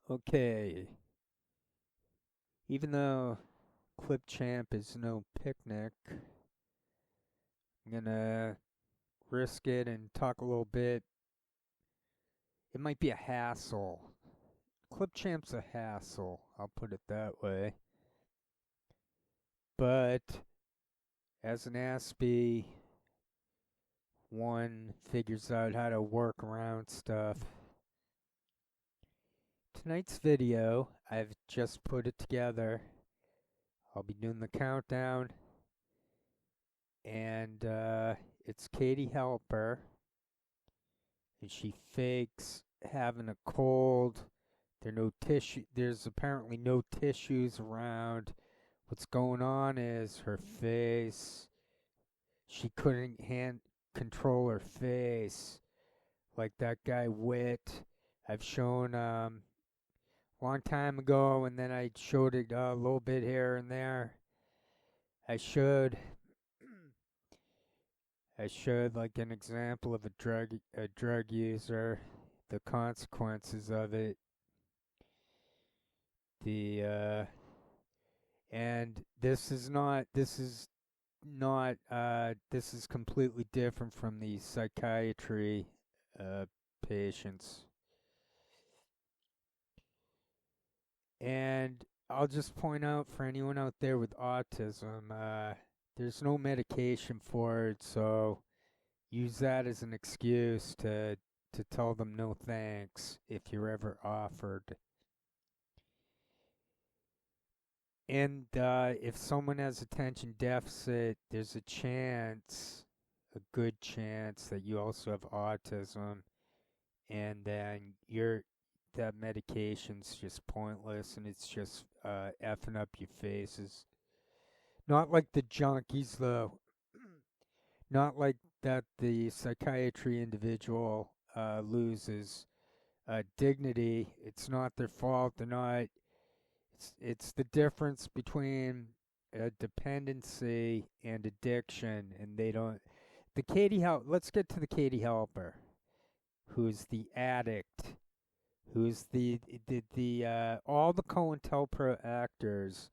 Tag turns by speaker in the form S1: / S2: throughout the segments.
S1: Okay, even though Clip Champ is no picnic, I'm gonna risk it and talk a little bit. It might be a hassle. Clip Champ's a hassle, I'll put it that way. But as an Aspie, one figures out how to work around stuff. Tonight's video, I've just put it together. I'll be doing the countdown, and it's Katie Halper, and she fakes having a cold. There's apparently no tissues around. What's going on is her face. She couldn't control her face like that guy Wit. I've shown long time ago, and then I showed it a little bit here and there. I showed like an example of a drug user, the consequences of it, the and this is completely different from the psychiatry uh, patients. And I'll just point out for anyone out there with autism, there's no medication for it, so use that as an excuse to tell them no thanks if you're ever offered. And if someone has attention deficit, there's a good chance that you also have autism, and then that medication's just pointless, and it's just effing up your faces. Not like the junkies, though. Not like that the psychiatry individual loses dignity. It's not their fault. They're not. It's the difference between dependency and addiction, and they don't. Let's get to the Katie Halper, who's the addict, who's the all the COINTELPRO actors.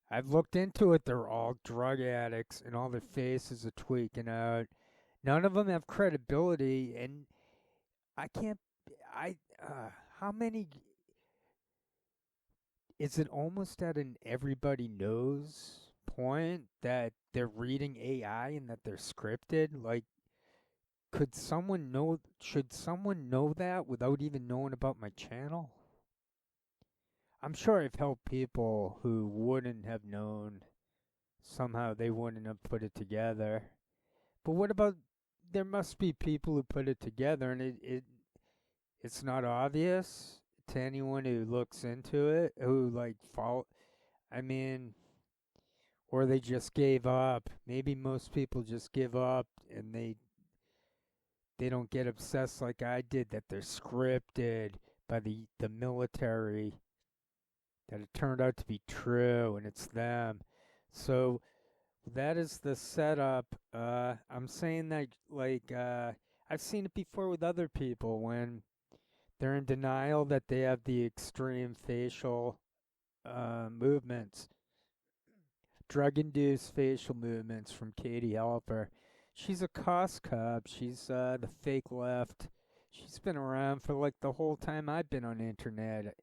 S1: I've looked into it. They're all drug addicts, and all their faces are tweaking out. None of them have credibility, and I can't. How many? Is it almost at an everybody knows point that they're reading AI and that they're scripted? Like, should someone know that without even knowing about my channel? I'm sure I've helped people who wouldn't have known. Somehow they wouldn't have put it together. But what about, there must be people who put it together and it's not obvious to anyone who looks into it, who like follow. I mean, or they just gave up. Maybe most people just give up and they don't get obsessed like I did that they're scripted by the military, that it turned out to be true and it's them. So that is the setup. I'm saying that like I've seen it before with other people when they're in denial that they have the extreme facial movements, drug-induced facial movements from Katie Halper. She's a cost cop. She's the fake left. She's been around for like the whole time I've been on the internet.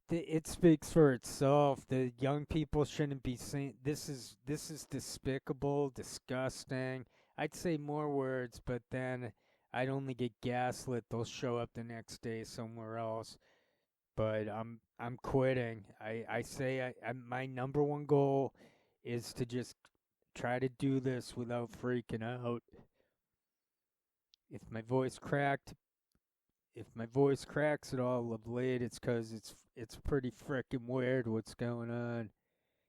S1: It speaks for itself. The young people shouldn't be saying this is despicable, disgusting. I'd say more words, but then I'd only get gaslit. They'll show up the next day somewhere else. But I'm quitting. I say my number one goal is to just try to do this without freaking out. If my voice cracked, if my voice cracks at all of late, it's 'cause it's pretty frickin' weird what's going on.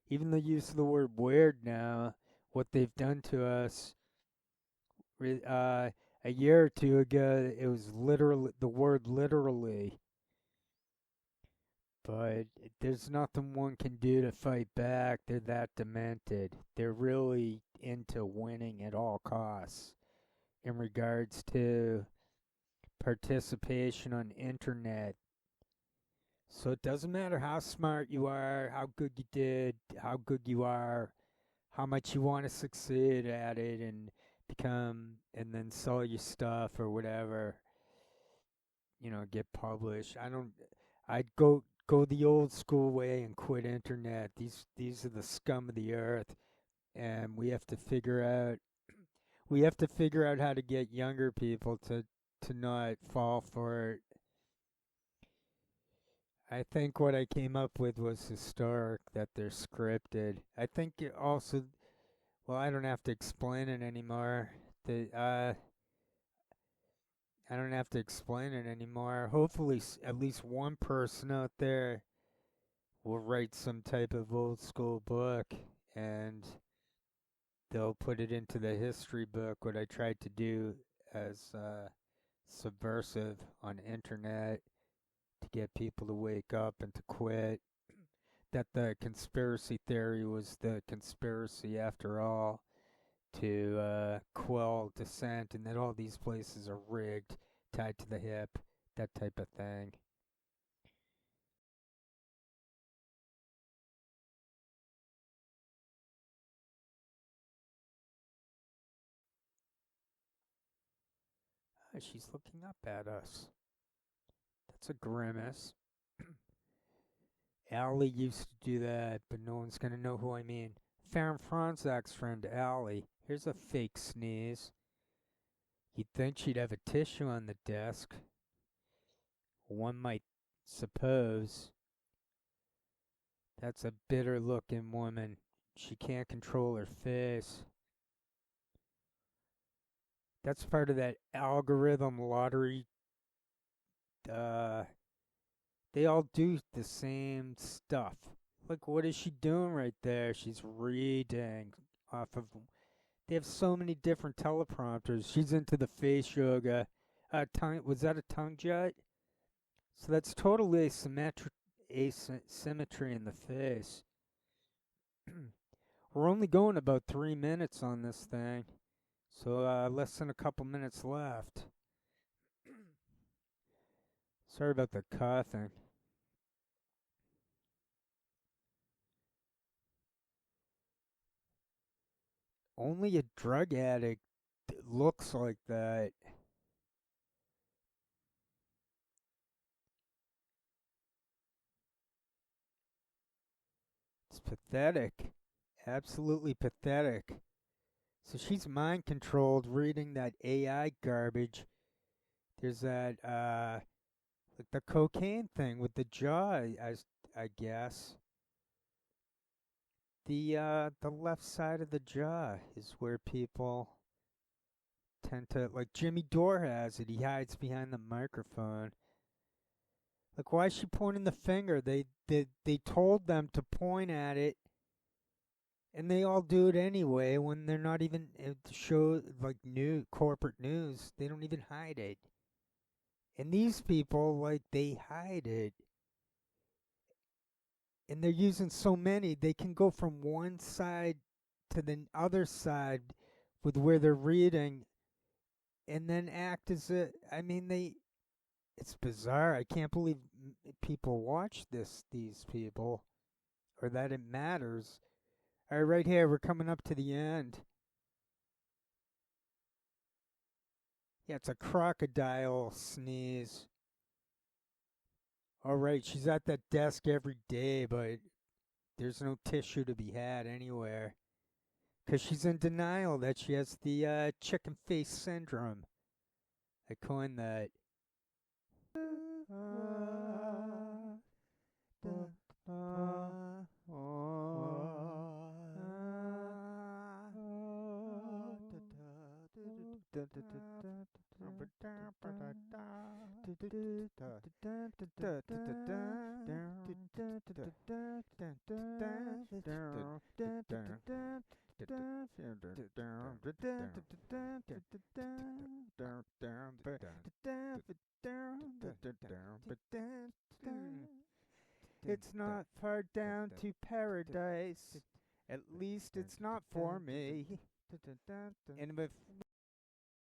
S1: Even the use of the word weird now, what they've done to us. A year or two ago, it was literally the word literally. But there's nothing one can do to fight back. They're that demented. They're really into winning at all costs. in regards to participation on internet. So it doesn't matter how smart you are, how good you did, how good you are, how much you want to succeed at it and become and then sell your stuff or whatever, get published. I'd go the old school way and quit internet. These are the scum of the earth, and we have to figure out how to get younger people to not fall for it. I think what I came up with was historic, that they're scripted. I think it also, well, I don't have to explain it anymore. I don't have to explain it anymore. Hopefully, at least one person out there will write some type of old school book and they'll put it into the history book, what I tried to do as subversive on internet to get people to wake up and to quit. That the conspiracy theory was the conspiracy after all, to quell dissent, and that all these places are rigged, tied to the hip, that type of thing. She's looking up at us. That's a grimace. Allie used to do that, but no one's gonna know who I mean. Farron Franzak's friend Allie. Here's a fake sneeze. You'd think she'd have a tissue on the desk. One might suppose. That's a bitter looking woman. She can't control her face. That's part of that algorithm lottery. Uh, they all do the same stuff. Like, what is she doing right there? She's reading off of. They have so many different teleprompters. She's into the face yoga. Was that a tongue jet? So that's totally asymmetry in the face. We're only going about 3 minutes on this thing. So less than a couple minutes left. Sorry about the coughing. Only a drug addict looks like that. It's pathetic. Absolutely pathetic. So she's mind controlled reading that AI garbage. There's that like the cocaine thing with the jaw, I guess. The left side of the jaw is where people tend to, like Jimmy Dore has it. He hides behind the microphone. Like, why is she pointing the finger? They told them to point at it, and they all do it anyway when they're not even show like new corporate news. They don't even hide it. And these people, like, they hide it. And they're using so many, they can go from one side to the other side with where they're reading and then act as a, I mean, it's bizarre. I can't believe people watch these people, or that it matters. All right, right here, we're coming up to the end. Yeah, it's a crocodile sneeze. All right, she's at that desk every day, but there's no tissue to be had anywhere. Because she's in denial that she has the chicken face syndrome. I coined that. It's not far down to paradise. At least it's not for me. And